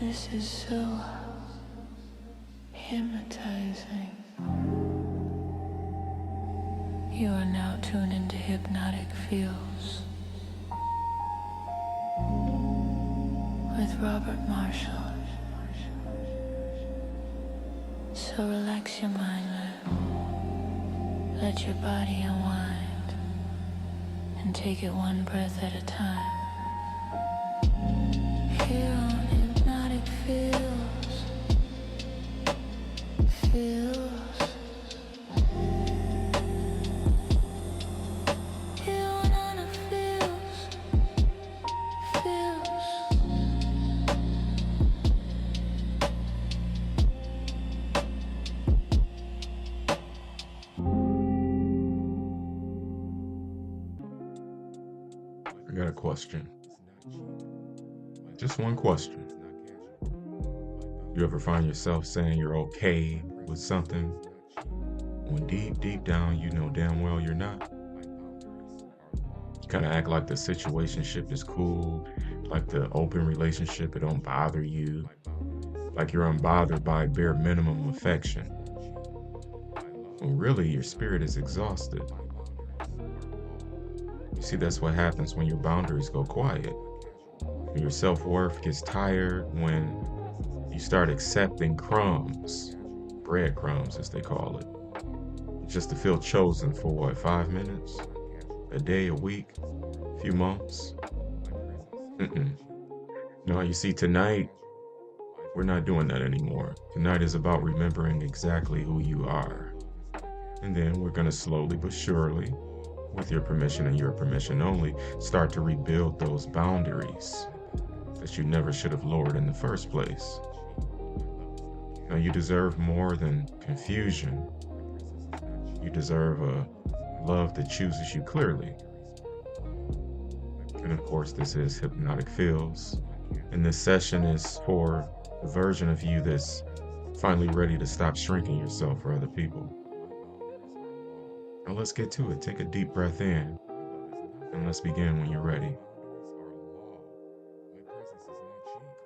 This is so hypnotizing. You are now tuned into hypnotic feels with Robert Marshall. So relax your mind, let your body unwind, and take it one breath at a time. Here on Hypnotic Feels, here on Anna Feels. I got a question. Just one question. You ever find yourself saying you're okay with something when deep down you know damn well you're not? You kind of act like the situationship is cool, like the open relationship, it don't bother you, like you're unbothered by bare minimum affection. When really your spirit is exhausted. You see, that's what happens when your boundaries go quiet. When your self-worth gets tired, when you start accepting crumbs, breadcrumbs as they call it, just to feel chosen for what, 5 minutes? A day, a week, a few months? No, you see, tonight, we're not doing that anymore. Tonight is about remembering exactly who you are. And then we're gonna slowly but surely, with your permission and your permission only, start to rebuild those boundaries that you never should have lowered in the first place. Now, you deserve more than confusion. You deserve a love that chooses you clearly. And of course, this is Hypnotic Feels. And this session is for the version of you that's finally ready to stop shrinking yourself for other people. Now let's get to it. Take a deep breath in, and let's begin when you're ready.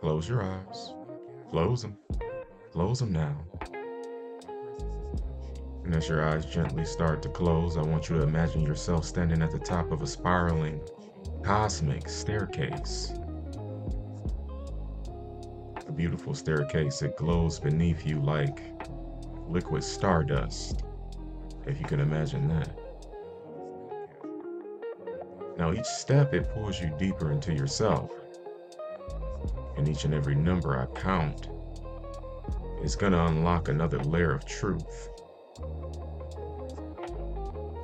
Close your eyes. Close them. Close them now. And as your eyes gently start to close, I want you to imagine yourself standing at the top of a spiraling, cosmic staircase. A beautiful staircase that glows beneath you like liquid stardust, if you can imagine that. Now each step, it pulls you deeper into yourself. And each and every number I count is going to unlock another layer of truth.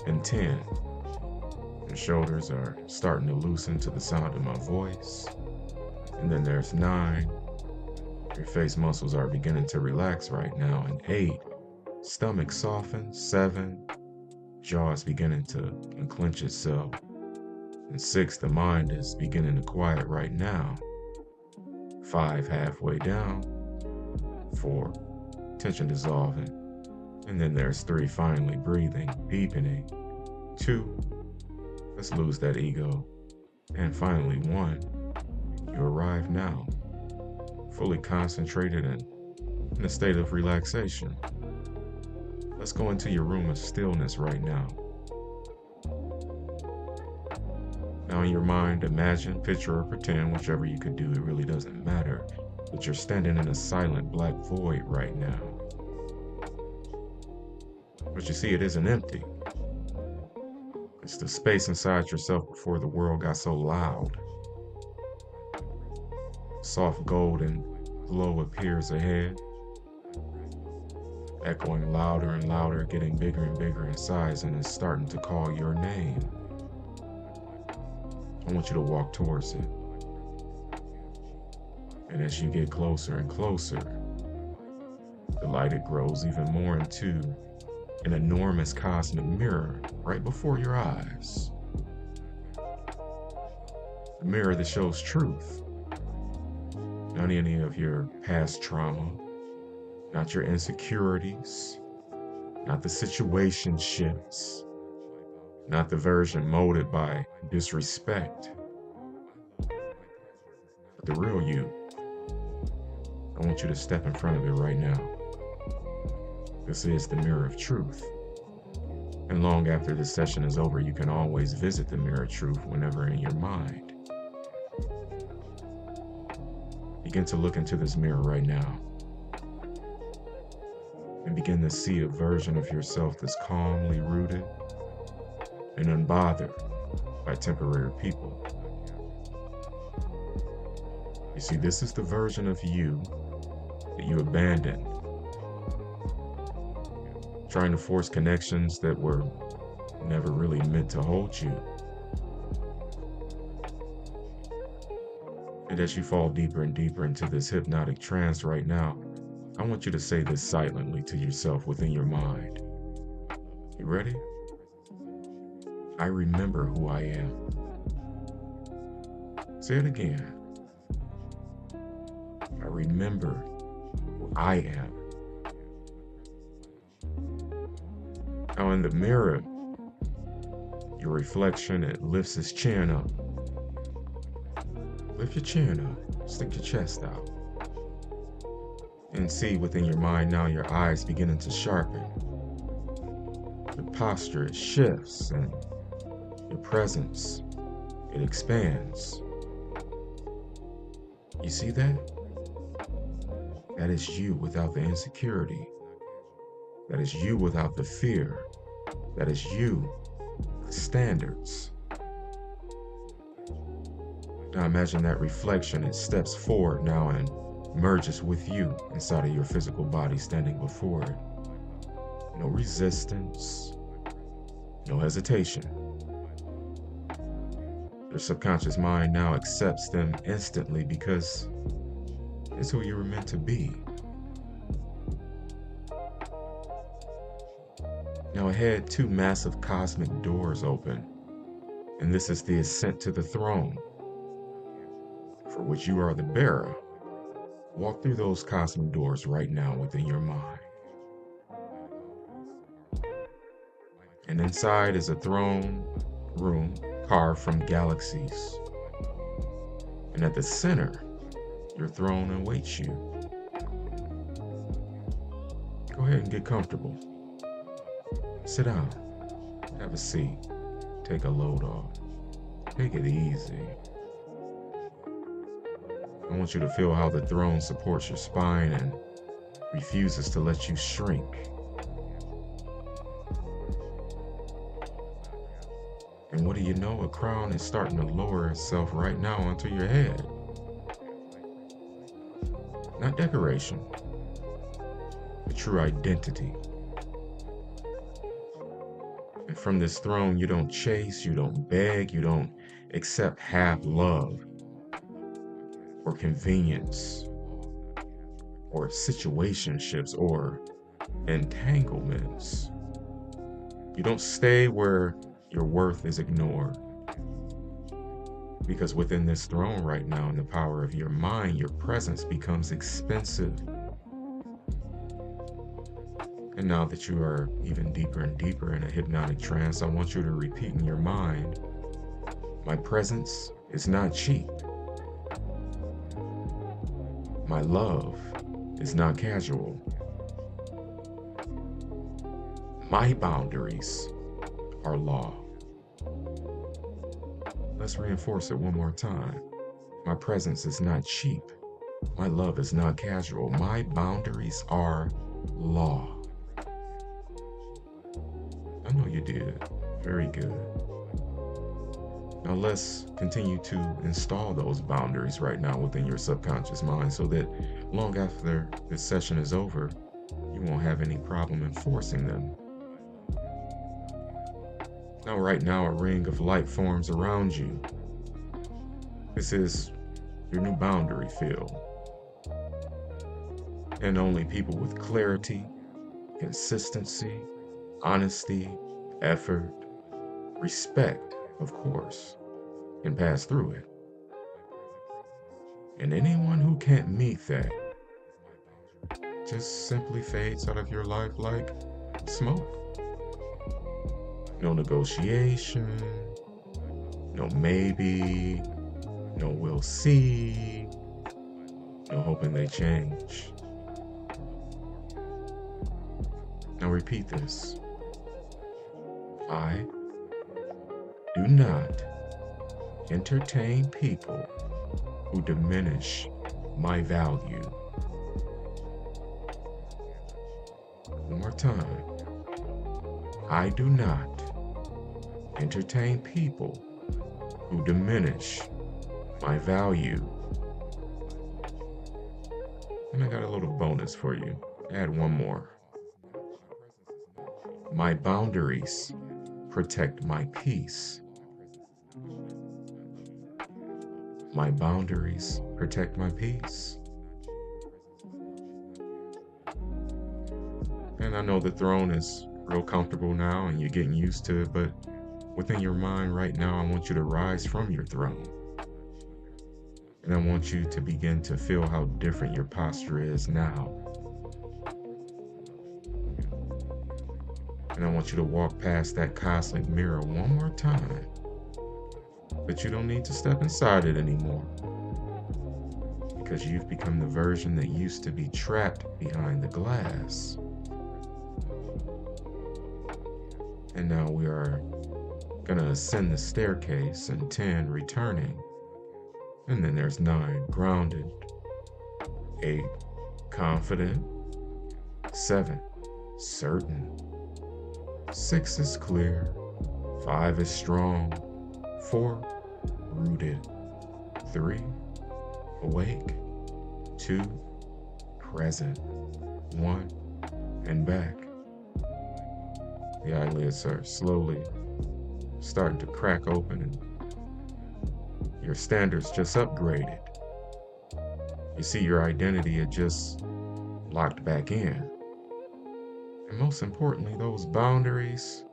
And 10, your shoulders are starting to loosen to the sound of my voice. And then there's 9, your face muscles are beginning to relax right now. And 8, stomach softens. 7, jaw is beginning to unclench itself. And 6, the mind is beginning to quiet right now. 5, halfway down. 4, tension dissolving. And then there's 3, finally breathing, deepening. 2, let's lose that ego. And finally 1, you arrive now, fully concentrated and in a state of relaxation. Let's go into your room of stillness right now. Now in your mind, imagine, picture, or pretend, whichever you could do, it really doesn't matter, that you're standing in a silent black void right now. But you see, it isn't empty. It's the space inside yourself before the world got so loud. Soft golden glow appears ahead, echoing louder and louder, getting bigger and bigger in size, and it's starting to call your name. I want you to walk towards it. And as you get closer and closer, the light, it grows even more into an enormous cosmic mirror right before your eyes. A mirror that shows truth. Not any of your past trauma, not your insecurities, not the situationships, not the version molded by disrespect, but the real you. I want you to step in front of it right now. This is the mirror of truth. And long after this session is over, you can always visit the mirror of truth whenever in your mind. Begin to look into this mirror right now. And begin to see a version of yourself that's calmly rooted and unbothered by temporary people. You see, this is the version of you that you abandoned, trying to force connections that were never really meant to hold you. And as you fall deeper and deeper into this hypnotic trance right now, I want you to say this silently to yourself within your mind. You ready? I remember who I am. Say it again. I remember who I am. Now in the mirror, your reflection, it lifts its chin up. Lift your chin up, stick your chest out. And see within your mind now your eyes beginning to sharpen. Your posture, it shifts, and your presence, it expands. You see that? That is you without the insecurity. That is you without the fear. That is you with standards. Now imagine that reflection, it steps forward now and merges with you inside of your physical body standing before it. No resistance, no hesitation. Your subconscious mind now accepts them instantly because it's who you were meant to be. Now ahead, two massive cosmic doors open, and this is the ascent to the throne, for which you are the bearer. Walk through those cosmic doors right now within your mind. And inside is a throne room carved from galaxies. And at the center, your throne awaits you. Go ahead and get comfortable. Sit down, have a seat, take a load off, take it easy. I want you to feel how the throne supports your spine and refuses to let you shrink. And what do you know? A crown is starting to lower itself right now onto your head. Not decoration, but true identity. And from this throne, you don't chase, you don't beg, you don't accept half love, or convenience, or situationships, or entanglements. You don't stay where your worth is ignored. Because within this throne right now, in the power of your mind, your presence becomes expensive. And now that you are even deeper and deeper in a hypnotic trance, I want you to repeat in your mind, my presence is not cheap. My love is not casual. My boundaries are law. Let's reinforce it one more time. My presence is not cheap. My love is not casual. My boundaries are law. I know you did. Very good. Now let's continue to install those boundaries right now within your subconscious mind so that long after this session is over, you won't have any problem enforcing them. Now, right now, a ring of light forms around you. This is your new boundary field. And only people with clarity, consistency, honesty, effort, respect, of course, can pass through it. And anyone who can't meet that just simply fades out of your life like smoke. No negotiation, no maybe, no we'll see. no hoping they change. Now repeat this. I do not entertain people who diminish my value. One more time. I do not entertain people who diminish my value. And I got a little bonus for you. Add one more. My boundaries protect my peace. My boundaries protect my peace. And I know the throne is real comfortable now and you're getting used to it, but within your mind right now, I want you to rise from your throne. And I want you to begin to feel how different your posture is now. And I want you to walk past that cosmic mirror one more time. But you don't need to step inside it anymore. Because you've become the version that used to be trapped behind the glass. And now we are going to ascend the staircase, and 10, returning. And then there's 9, grounded. 8, confident. 7, certain. 6 is clear. 5 is strong. 4, rooted. 3, awake. 2, present. 1, and back. The eyelids are slowly starting to crack open and your standards just upgraded. You see, your identity had just locked back in. And most importantly, those boundaries,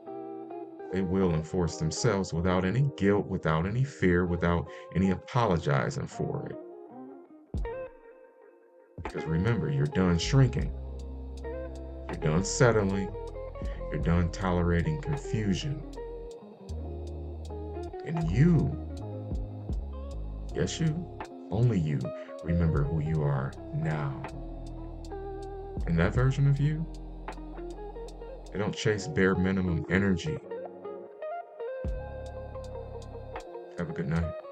they will enforce themselves without any guilt, without any fear, without any apologizing for it. Because remember, you're done shrinking. You're done settling. You're done tolerating confusion. And you, yes you, only you, remember who you are now. And that version of you, they don't chase bare minimum energy. Have a good night.